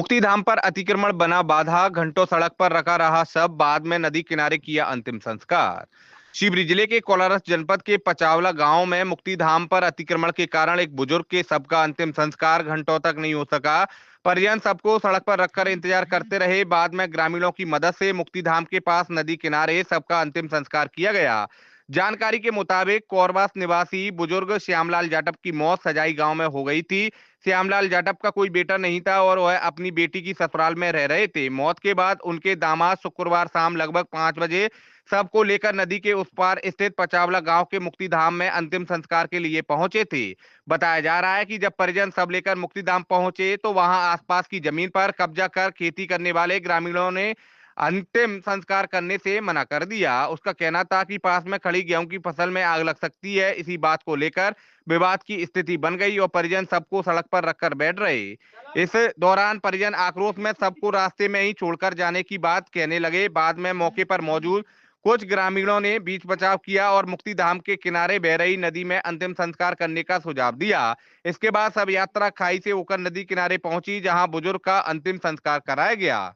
मुक्तिधाम पर अतिक्रमण बना बाधा, घंटों सड़क पर रखा रहा शव, बाद में नदी किनारे किया अंतिम संस्कार। शिवहर जिले के कोलारस जनपद के पचावला गांव में मुक्तिधाम पर अतिक्रमण के कारण एक बुजुर्ग के शव का अंतिम संस्कार घंटों तक नहीं हो सका। परिजन सबको सड़क पर रखकर इंतजार करते रहे। बाद में ग्रामीणों की मदद से मुक्तिधाम के पास नदी किनारे शव का अंतिम संस्कार किया गया। जानकारी के मुताबिक कोरबास निवासी बुजुर्ग श्यामलाल जाटव की मौत सजाई गांव में हो गई थी। श्यामलाल जाटव का कोई बेटा नहीं था और वह अपनी बेटी की ससुराल में रह रहे थे। मौत के बाद उनके दामाद शुक्रवार शाम लगभग 5 बजे शव को लेकर नदी के उस पार स्थित पचावला गांव के मुक्तिधाम में अंतिम संस्कार के लिए पहुंचे थे। बताया जा रहा है कि जब परिजन शव लेकर मुक्तिधाम पहुंचे तो वहां आसपास की जमीन पर कब्जा कर खेती करने वाले ग्रामीणों ने अंतिम संस्कार करने से मना कर दिया। उसका कहना था कि पास में खड़ी गेहूं की फसल में आग लग सकती है। इसी बात को लेकर विवाद की स्थिति बन गई और परिजन सबको सड़क पर रखकर बैठ रहे। इस दौरान परिजन आक्रोश में सबको रास्ते में ही छोड़कर जाने की बात कहने लगे। बाद में मौके पर मौजूद कुछ ग्रामीणों ने बीच बचाव किया और मुक्तिधाम के किनारे बह रही नदी में अंतिम संस्कार करने का सुझाव दिया। इसके बाद सब यात्रा खाई से होकर नदी किनारे पहुंची, जहां बुजुर्ग का अंतिम संस्कार कराया गया।